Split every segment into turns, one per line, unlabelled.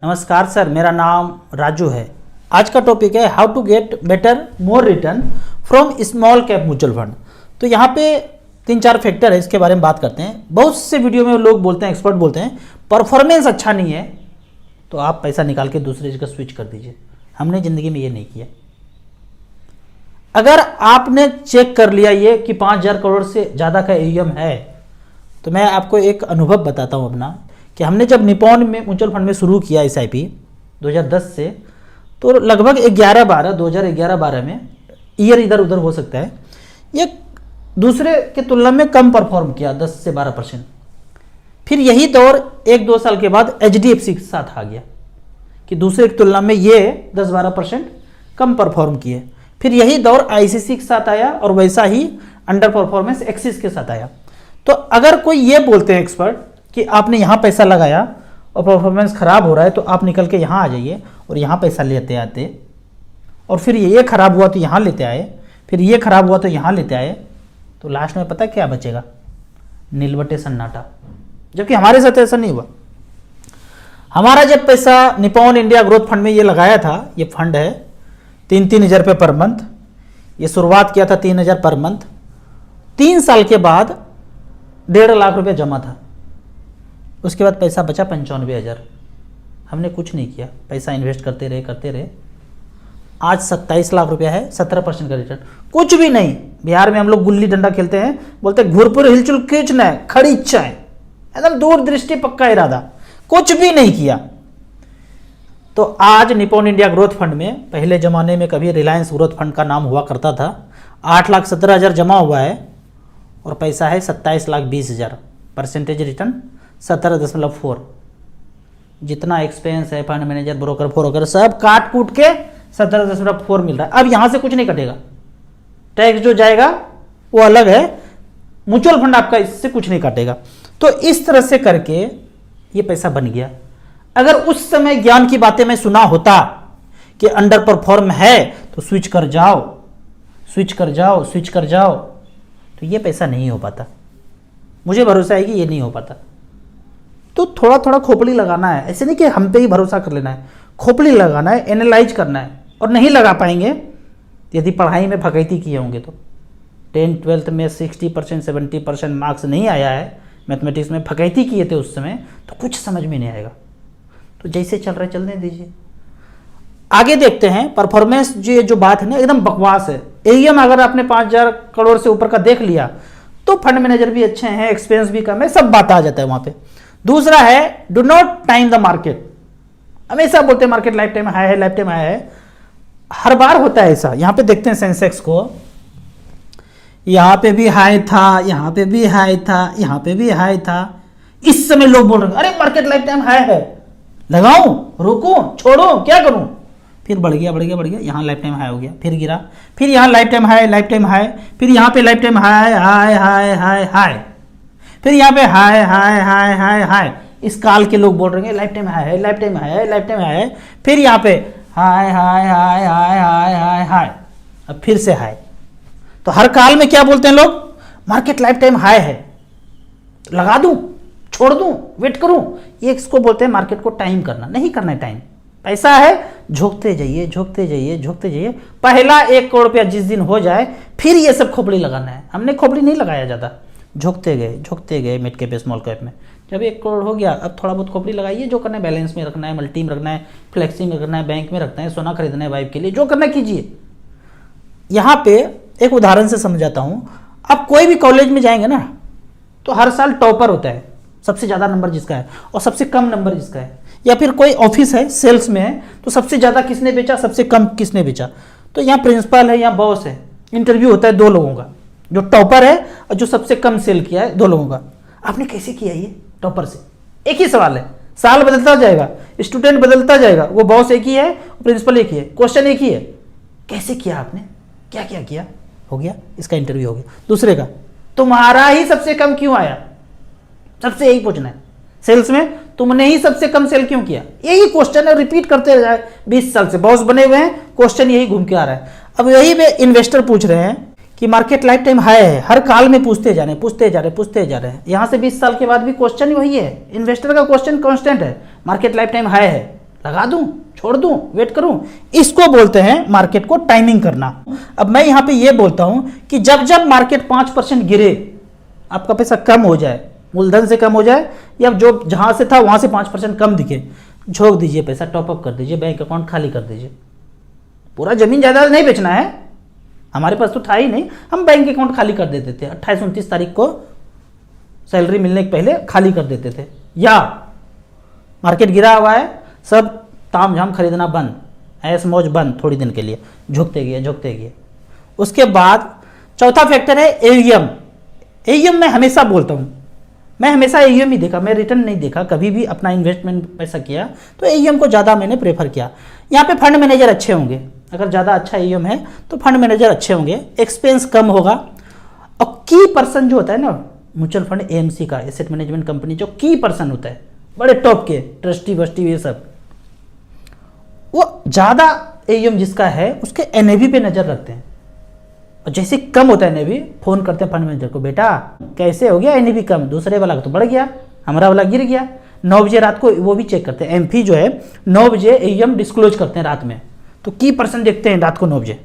नमस्कार सर, मेरा नाम राजू है। आज का टॉपिक है how to get better more return from small cap mutual fund. तो यहाँ पे 3-4 फैक्टर है, इसके बारे में बात करते हैं। बहुत से वीडियो में लोग बोलते हैं, एक्सपर्ट बोलते हैं परफॉर्मेंस अच्छा नहीं है तो आप पैसा निकाल के दूसरी जगह स्विच कर दीजिए। हमने ज़िंदगी में ये नहीं किया। अगर आपने चेक कर लिया ये कि 5,000 करोड़ से ज़्यादा का AUM है, तो मैं आपको एक अनुभव बताता हूँ अपना कि हमने जब निपॉन में म्यूचुअल फंड में शुरू किया SIP 2010 से, तो लगभग 2011-12 में ईयर इधर उधर हो सकता है, ये दूसरे के तुलना में कम परफॉर्म किया 10 से 12%। फिर यही दौर 1-2 साल के बाद HDFC के साथ आ गया कि दूसरे की तुलना में ये 10-12% कम परफॉर्म किए। फिर यही दौर ICC के साथ आया और वैसा ही अंडर परफॉर्मेंस एक्सिस के साथ आया। तो अगर कोई ये बोलते हैं एक्सपर्ट कि आपने यहाँ पैसा लगाया और परफॉर्मेंस खराब हो रहा है तो आप निकल के यहाँ आ जाइए और यहाँ पैसा लेते आते, और फिर ये खराब हुआ तो यहाँ लेते आए, फिर ये खराब हुआ तो यहाँ लेते आए, तो लास्ट में पता क्या बचेगा? नीलबटे सन्नाटा। जबकि हमारे साथ ऐसा नहीं हुआ। हमारा जब पैसा निपॉन इंडिया ग्रोथ फंड में ये लगाया था, ये फंड है 3-3 हज़ार रुपये पर मंथ, ये शुरुआत किया था 3 हज़ार पर मंथ। 3 साल के बाद 1.5 लाख रुपये जमा था। उसके बाद पैसा बचा 95,000। हमने कुछ नहीं किया, पैसा इन्वेस्ट करते रहे। आज 27 लाख रुपया है, 17% का रिटर्न। कुछ भी नहीं। बिहार में हम लोग गुल्ली डंडा खेलते हैं, बोलते हैं घुरपुर हिलचुल खींचना है, खड़ी इच्छा है, एकदम दूरदृष्टि पक्का इरादा, कुछ भी नहीं किया। तो आज निपॉन इंडिया ग्रोथ फंड में, पहले जमाने में कभी रिलायंस ग्रोथ फंड का नाम हुआ करता था, 8,17,000 जमा हुआ है और पैसा है 27,20,000। Percentage return 17.4। जितना एक्सपेंस है, फंड मैनेजर, ब्रोकर सब काट कूट के 17.4 मिल रहा है। अब यहां से कुछ नहीं कटेगा, टैक्स जो जाएगा वो अलग है, म्यूचुअल फंड आपका इससे कुछ नहीं काटेगा। तो इस तरह से करके ये पैसा बन गया। अगर उस समय ज्ञान की बातें मैं सुना होता कि अंडर परफॉर्म है तो स्विच कर जाओ, तो ये पैसा नहीं हो पाता। मुझे भरोसा है कि ये नहीं हो पाता। तो थोड़ा थोड़ा खोपड़ी लगाना है, ऐसे नहीं कि हम पे ही भरोसा कर लेना है। खोपड़ी लगाना है, एनालाइज करना है। और नहीं लगा पाएंगे यदि पढ़ाई में भगैती किए होंगे तो 10th-12th में 60% 70% मार्क्स नहीं आया है, मैथमेटिक्स में भगैती किए थे उस समय, तो कुछ समझ में नहीं आएगा। तो जैसे चल रहा है चलने दीजिए। आगे देखते हैं। परफॉर्मेंस जो बात है ना, एकदम बकवास है। AUM अगर आपने 5,000 करोड़ से ऊपर का देख लिया तो फंड मैनेजर भी अच्छे हैं, एक्सपेंस भी कम है, सब बात आ जाता है वहां पे। दूसरा है do not time the market. हमेशा बोलते हैं मार्केट लाइफ टाइम हाई है, लाइफ टाइम हाई है। हर बार होता है ऐसा। यहां पे देखते हैं सेंसेक्स को, यहां पे भी हाई था, यहां पे भी हाई था, यहां पे भी हाई था। इस समय लोग बोल रहे हैं अरे मार्केट लाइफ टाइम हाई है, लगाऊं, रुकूं, छोड़ूं, क्या करूं? फिर बढ़ गया, यहाँ लाइफ टाइम हाई हो गया, फिर गिरा, फिर यहाँ लाइफ टाइम हाई, फिर यहाँ पे लाइफ टाइम हाई, फिर यहाँ पे हाई। इस काल के लोग बोल रहे हैं लाइफ टाइम हाई, फिर यहाँ पे हाई, अब फिर से हाई। तो हर काल में क्या बोलते हैं लोग? मार्केट लाइफ टाइम हाई है, लगा दूं, छोड़ दूं, वेट करूं। ये इसको बोलते हैं मार्केट को टाइम करना। नहीं करना है टाइम। पैसा है, झोंकते जाइए। पहला 1 करोड़ रुपया जिस दिन हो जाए, फिर ये सब खोपड़ी लगाना है। हमने खोपड़ी नहीं लगाया ज़्यादा, झोंकते गए मिड कैप स्मॉल कैप में। जब 1 करोड़ हो गया, अब थोड़ा बहुत खोपड़ी लगाइए। जो करना है बैलेंस में रखना है, मल्टी में रखना है, फ्लेक्सी में रखना है, बैंक में रखना है, सोना खरीदना है वाइफ के लिए, जो करना है कीजिए। यहाँ पे एक उदाहरण से समझाता हूँ। आप कोई भी कॉलेज में जाएंगे ना, तो हर साल टॉपर होता है, सबसे ज़्यादा नंबर जिसका है और सबसे कम नंबर जिसका है। या फिर कोई ऑफिस है, सेल्स में है, तो सबसे ज़्यादा किसने बेचा, सबसे कम किसने बेचा। तो यहाँ प्रिंसिपल है, यहाँ बॉस है, इंटरव्यू होता है 2 लोगों का, जो टॉपर है और जो सबसे कम सेल किया है, 2 लोगों का। आपने कैसे किया ये टॉपर से? एक ही सवाल है, साल बदलता जाएगा, स्टूडेंट बदलता जाएगा, वो बॉस एक ही है, प्रिंसिपल एक ही है, क्वेश्चन एक ही है। कैसे किया आपने? क्या किया? हो गया, इसका इंटरव्यू हो गया। दूसरे का, तुम्हारा ही सबसे कम क्यों आया? सबसे यही पूछना है। सेल्स में तुमने ही सबसे कम सेल क्यों किया? यही क्वेश्चन है, रिपीट करते जाए। 20 साल से बॉस बने हुए हैं, क्वेश्चन यही घूम के आ रहा है। अब यही पे इन्वेस्टर पूछ रहे हैं कि मार्केट लाइफ टाइम हाई है, हर काल में पूछते जा रहे हैं। यहाँ से 20 साल के बाद भी क्वेश्चन वही है। इन्वेस्टर का क्वेश्चन कांस्टेंट है, मार्केट लाइफ टाइम हाई है, लगा दूं, छोड़ दूं, वेट करूं, इसको बोलते हैं मार्केट को टाइमिंग करना। अब मैं यहां पे ये बोलता हूं कि जब जब मार्केट 5% गिरे, आपका पैसा कम हो जाए, मूलधन से कम हो जाए या जो जहां से था वहां से 5% कम दिखे, झोंक दीजिए पैसा, टॉपअप कर दीजिए, बैंक अकाउंट खाली कर दीजिए। पूरा जमीन जायदाद नहीं बेचना है, हमारे पास तो था ही नहीं, हम बैंक अकाउंट खाली कर देते थे, 28-29 तारीख को सैलरी मिलने के पहले खाली कर देते थे। या मार्केट गिरा हुआ है, सब ताम झाम खरीदना बंद, ऐस मौज बंद, थोड़ी दिन के लिए झुकते गए। उसके बाद चौथा फैक्टर है एयूएम। एयूएम मैं हमेशा बोलता हूं, मैं हमेशा एयूएम ही देखा, मैं रिटर्न नहीं देखा कभी भी। अपना इन्वेस्टमेंट पैसा किया तो एयूएम को ज़्यादा मैंने प्रेफर किया। यहाँ पे फंड मैनेजर अच्छे होंगे, अगर ज़्यादा अच्छा एयूएम है तो फंड मैनेजर अच्छे होंगे, एक्सपेंस कम होगा। और की पर्सन जो होता है ना म्यूचुअल फंड एएमसी का, एसेट मैनेजमेंट कंपनी, जो की पर्सन होता है बड़े टॉप के, ट्रस्टी वस्टी ये सब, वो ज़्यादा एयूएम जिसका है उसके एनएवी पे नज़र रखते हैं। और जैसे कम होता है एनएवी, फोन करते हैं फंड मैनेजर को, बेटा कैसे हो गया एनएवी कम, दूसरे वाला तो बढ़ गया, हमारा वाला गिर गया। 9 बजे रात को वो भी चेक करते हैं, एमपी जो है 9 बजे एयूएम डिस्क्लोज करते हैं रात में, तो की पर्सन देखते हैं रात को 9 बजे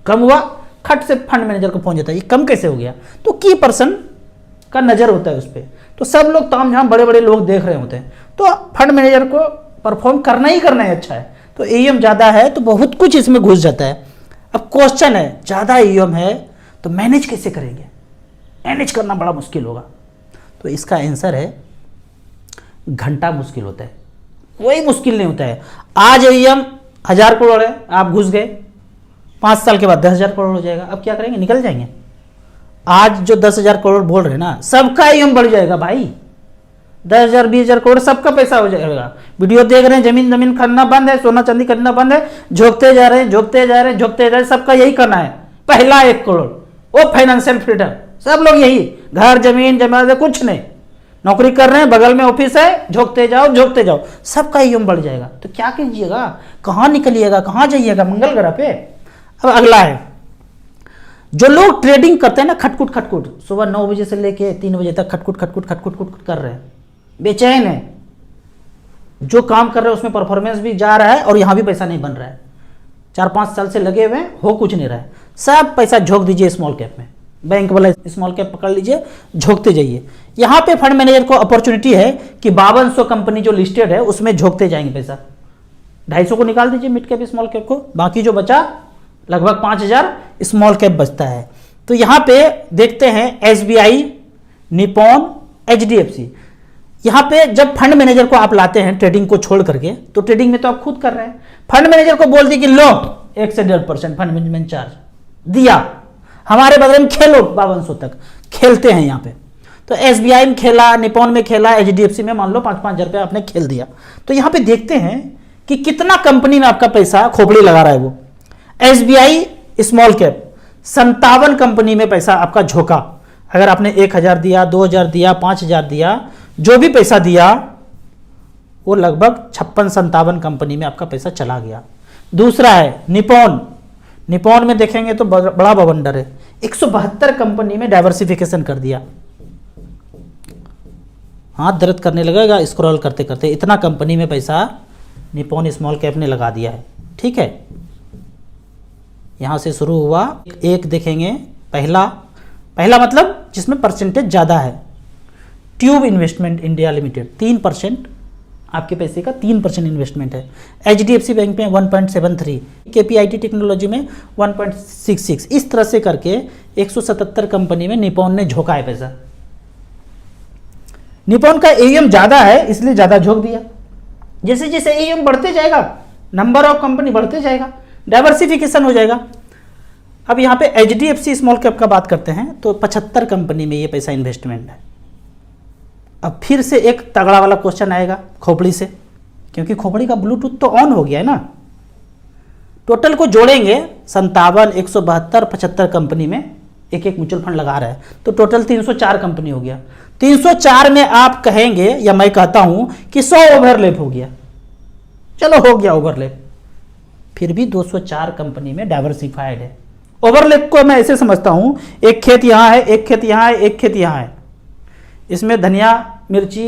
कम हुआ, खट से फंड मैनेजर को फोन जाता है, ये कम कैसे हो गया, तो की पर्सन का नज़र होता है उस पर। तो सब लोग ताम झाम बड़े बड़े लोग देख रहे होते हैं, तो फंड मैनेजर को परफॉर्म करना ही करना है, अच्छा है। तो एयूएम ज़्यादा है तो बहुत कुछ इसमें घुस जाता है। अब क्वेश्चन है, ज़्यादा एयूएम है तो मैनेज कैसे करेंगे, मैनेज करना बड़ा मुश्किल होगा। तो इसका आंसर है घंटा मुश्किल होता है, वही मुश्किल नहीं होता है। आज एयूएम 1000 करोड़ है, आप घुस गए, 5 साल के बाद 10,000 करोड़ हो जाएगा, अब क्या करेंगे, निकल जाएंगे। आज जो 10,000 करोड़ बोल रहे हैं ना, सबका एयूएम बढ़ जाएगा भाई, 10,000 20,000 करोड़ सबका पैसा हो जाएगा। वीडियो देख रहे हैं, जमीन खरीदना बंद है, सोना चांदी खरीदना बंद है, झोंकते जा रहे हैं, सबका यही करना है, पहला 1 करोड़, वो फाइनेंशियल फ्रीडम, सब लोग यही, घर जमीन जमा कुछ नहीं, नौकरी कर रहे हैं, बगल में ऑफिस है, झोंकते जाओ, सबका एयूएम बढ़ जाएगा। तो क्या कीजिएगा, कहाँ निकलिएगा, कहाँ जाइएगा, मंगल ग्रह पे। अब अगला है, जो लोग ट्रेडिंग करते हैं ना, खटकुट सुबह 9 बजे से लेके 3 बजे तक खटकुट कर रहे हैं, बेचैन है, जो काम कर रहे हैं उसमें परफॉर्मेंस भी जा रहा है और यहां भी पैसा नहीं बन रहा है, 4-5 साल से लगे हुए हो कुछ नहीं रहा है, सब पैसा झोंक दीजिए स्मॉल कैप में, बैंक वाला स्मॉल कैप पकड़ लीजिए, झोंकते जाइए। यहां पे फंड मैनेजर को अपॉर्चुनिटी है कि 5200 कंपनी जो लिस्टेड है उसमें झोंकते जाएंगे पैसा, 250 को निकाल दीजिए मिड कैप स्मॉल कैप को, बाकी जो बचा लगभग 5000 स्मॉल कैप बचता है। तो यहां पे देखते हैं एसबीआई, निपॉन, एचडीएफसी। यहां पे जब फंड मैनेजर को आप लाते हैं ट्रेडिंग को छोड़ करके, तो ट्रेडिंग में तो आप खुद कर रहे हैं, फंड मैनेजर को बोल दी कि लो 1 से 1.5% फंड मैनेजमेंट चार्ज दिया, हमारे बदले में खेलो 5200 तक खेलते हैं यहाँ पे। तो एसबीआई में खेला, निपॉन में खेला, एचडीएफसी में मान लो 5-5 हजार रुपया आपने खेल दिया। तो यहाँ पे देखते हैं कि कितना कंपनी में आपका पैसा खोपड़ी लगा रहा है। वो एसबीआई स्मॉल कैप 57 कंपनी में पैसा आपका झोंका, अगर आपने 1000 दिया, 2000 दिया, 5000 दिया, जो भी पैसा दिया वो लगभग 56-57 कंपनी में आपका पैसा चला गया। दूसरा है निपॉन, निपॉन में देखेंगे तो बड़ा बवंडर है, 172 कंपनी में डाइवर्सिफिकेशन कर दिया। हाथ दर्द करने लगेगा स्क्रॉल करते करते, इतना कंपनी में पैसा निपॉन स्मॉल कैप ने लगा दिया है। ठीक है, यहां से शुरू हुआ, एक देखेंगे, पहला मतलब जिसमें परसेंटेज ज़्यादा है, ट्यूब इन्वेस्टमेंट इंडिया लिमिटेड 3%, आपके पैसे का 3% इन्वेस्टमेंट है। एचडीएफसी बैंक में 1.73, केपीआईटी टेक्नोलॉजी में 1.66, इस तरह से करके 177 कंपनी में निपॉन ने झोंका है पैसा। निपॉन का एयूएम ज़्यादा है इसलिए ज़्यादा झोंक दिया, जैसे जैसे एयूएम बढ़ते जाएगा नंबर ऑफ कंपनी बढ़ते जाएगा, डाइवर्सिफिकेशन हो जाएगा। अब यहाँ पे एचडीएफसी स्मॉल कैप का बात करते हैं तो 75 कंपनी में ये पैसा इन्वेस्टमेंट है। अब फिर से एक तगड़ा वाला क्वेश्चन आएगा खोपड़ी से, क्योंकि खोपड़ी का ब्लूटूथ तो ऑन हो गया है ना। टोटल को जोड़ेंगे 57, 172, 75 कंपनी में एक एक म्यूचुअल फंड लगा रहा है, तो टोटल 304 कंपनी हो गया। 304 में आप कहेंगे या मैं कहता हूं कि 100 ओवरलैप हो गया, चलो हो गया ओवरलैप, फिर भी 204 कंपनी में डाइवर्सिफाइड है। ओवरलैप को मैं ऐसे समझता हूं, एक खेत यहां है, एक खेत यहां है, एक खेत यहां है, इसमें धनिया मिर्ची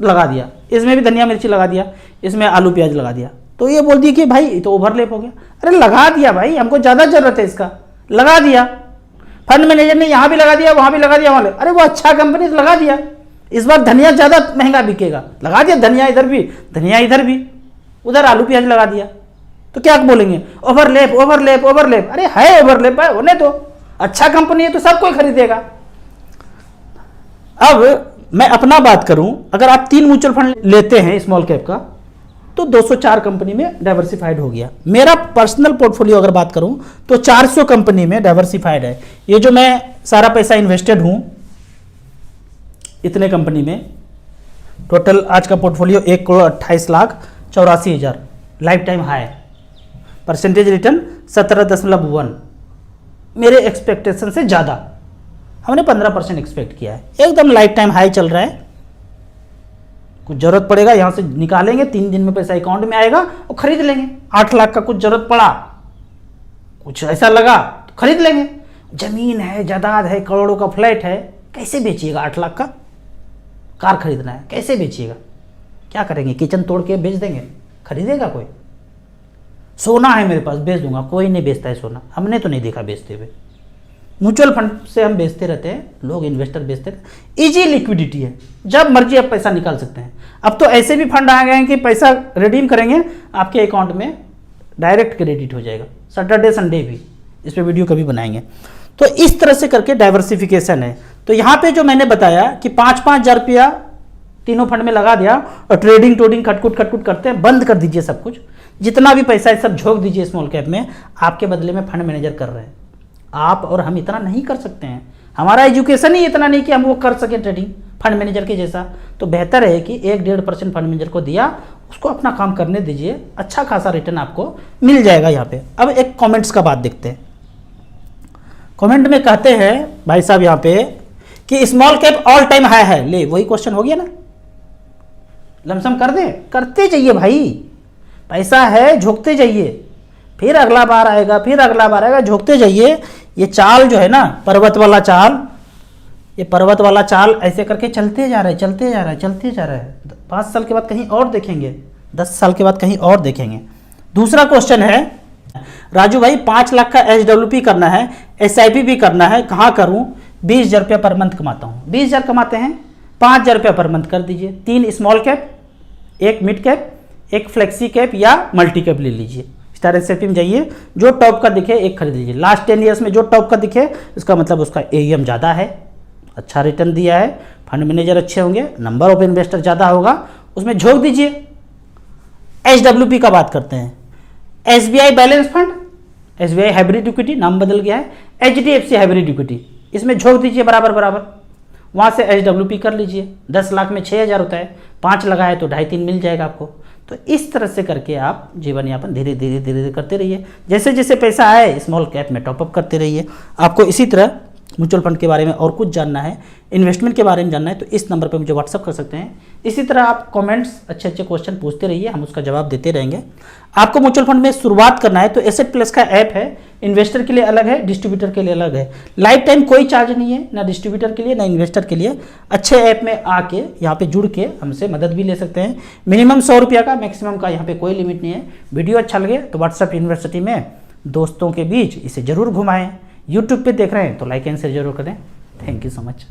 लगा दिया, इसमें भी धनिया मिर्ची लगा दिया, इसमें आलू प्याज लगा दिया, तो ये बोल दिया कि भाई ये तो ओवरलैप हो गया। अरे लगा दिया भाई, हमको ज़्यादा ज़रूरत है इसका, लगा दिया। फंड मैनेजर ने यहाँ भी लगा दिया, वहाँ भी लगा दिया, वहाँ अरे वो अच्छा कंपनी तो लगा दिया, इस बार धनिया ज़्यादा महंगा बिकेगा, लगा दिया धनिया इधर भी, धनिया इधर भी, उधर आलू प्याज लगा दिया। तो क्या बोलेंगे, ओवरलैप ओवरलैप ओवरलैप। अरे है ओवरलैप है, होने दो, अच्छा कंपनी है तो सब कोई खरीदेगा। अब मैं अपना बात करूं, अगर आप 3 म्यूचुअल फंड लेते हैं स्मॉल कैप का, तो 204 कंपनी में डाइवर्सिफाइड हो गया। मेरा पर्सनल पोर्टफोलियो अगर बात करूं तो 400 कंपनी में डाइवर्सिफाइड है। ये जो मैं सारा पैसा इन्वेस्टेड हूं इतने कंपनी में, टोटल आज का portfolio 1,28,84,000, life time high, percentage return 17.1, मेरे एक्सपेक्टेशन से ज़्यादा, हमने 15% एक्सपेक्ट किया है, एकदम लाइफ टाइम हाई चल रहा है। कुछ जरूरत पड़ेगा यहाँ से निकालेंगे, 3 दिन में पैसा अकाउंट में आएगा और खरीद लेंगे। 8 लाख का कुछ जरूरत पड़ा, कुछ ऐसा लगा तो खरीद लेंगे। जमीन है, जायदाद है, करोड़ों का फ्लैट है, कैसे बेचिएगा? 8 लाख का कार खरीदना है, कैसे बेचिएगा? क्या करेंगे? किचन तोड़ के बेच देंगे? खरीदेगा कोई? सोना है मेरे पास, बेच दूंगा, कोई नहीं बेचता है सोना, हमने तो नहीं देखा बेचते हुए। म्यूचुअल फंड से हम बेचते रहते हैं, लोग इन्वेस्टर बेचते रहते, इजी लिक्विडिटी है, जब मर्जी आप पैसा निकाल सकते हैं। अब तो ऐसे भी फंड आ गए हैं कि पैसा रिडीम करेंगे आपके अकाउंट में डायरेक्ट क्रेडिट हो जाएगा, सैटरडे संडे भी, इस पर वीडियो कभी बनाएंगे। तो इस तरह से करके डाइवर्सिफिकेशन है। तो यहाँ पे जो मैंने बताया कि 5-5 हज़ार रुपया तीनों फंड में लगा दिया और ट्रेडिंग खटकुट करते हैं, बंद कर दीजिए सब कुछ, जितना भी पैसा है सब झोंक दीजिए स्मॉल कैप में, आपके बदले में फंड मैनेजर कर रहे हैं। आप और हम इतना नहीं कर सकते हैं, हमारा एजुकेशन ही इतना नहीं कि हम वो कर सके ट्रेडिंग फंड मैनेजर के जैसा। तो बेहतर है कि 1-1.5% फंड मैनेजर को दिया, उसको अपना काम करने दीजिए, अच्छा खासा रिटर्न आपको मिल जाएगा यहाँ पे। अब एक कमेंट्स का बात देखते हैं। कमेंट में कहते हैं भाई साहब यहाँ पे कि small cap all time high है। ले वही क्वेश्चन हो गया ना, लमसम कर दे, करते जाइए भाई, पैसा है झोंकते जाइए, फिर अगला बार आएगा, फिर अगला बार आएगा, झोंकते जाइए। ये चाल जो है ना, पर्वत वाला चाल, ये पर्वत वाला चाल ऐसे करके चलते जा रहा है, चलते जा रहा है, चलते जा रहा है। 5 साल के बाद कहीं और देखेंगे, 10 साल के बाद कहीं और देखेंगे। दूसरा क्वेश्चन है, राजू भाई 5 लाख का SWP करना है, SIP भी करना है, कहाँ करूँ? 20,000 रुपया पर मंथ कमाता हूँ। 20,000 कमाते हैं, 5,000 रुपया पर मंथ कर दीजिए। 3 small cap, 1 mid cap, 1 flexi cap या मल्टी कैप ले लीजिए। स्टार SIP में जाइए, जो टॉप का दिखे एक खरीद लीजिए। लास्ट 10 ईयर्स में जो टॉप का दिखे, इसका मतलब उसका AUM ज़्यादा है, अच्छा रिटर्न दिया है, फंड मैनेजर अच्छे होंगे, नंबर ऑफ इन्वेस्टर ज़्यादा होगा, उसमें झोंक दीजिए। SWP का बात करते हैं, SBI balance fund, SBI hybrid equity नाम बदल गया है, HDFC हाइब्रिड इक्विटी, इसमें झोंक दीजिए बराबर बराबर, वहाँ से SWP कर लीजिए। 10 लाख में 6,000 होता है, 5 लगाए तो 2.5-3 मिल जाएगा आपको। तो इस तरह से करके आप जीवन यापन धीरे धीरे करते रहिए, जैसे जैसे पैसा आए स्मॉल कैप में टॉपअप करते रहिए। आपको इसी तरह म्यूचुअल फंड के बारे में और कुछ जानना है, इन्वेस्टमेंट के बारे में जानना है, तो इस नंबर पर मुझे व्हाट्सअप कर सकते हैं। इसी तरह आप कमेंट्स अच्छे क्वेश्चन पूछते रहिए, हम उसका जवाब देते रहेंगे। आपको म्यूचुअल फंड में शुरुआत करना है तो एसेट प्लस का ऐप है, इन्वेस्टर के लिए अलग है, डिस्ट्रीब्यूटर के लिए अलग है। लाइफ टाइम कोई चार्ज नहीं है, ना डिस्ट्रीब्यूटर के लिए ना इन्वेस्टर के लिए। अच्छे ऐप में आके यहाँ पे जुड़ के हमसे मदद भी ले सकते हैं। मिनिमम 100 रुपया का, मैक्सिमम का यहाँ पे कोई लिमिट नहीं है। वीडियो अच्छा लगे तो व्हाट्सएप यूनिवर्सिटी में दोस्तों के बीच इसे जरूर घुमाएं। यूट्यूब पे देख रहे हैं तो लाइक एंड शेयर जरूर करें। Thank you so much.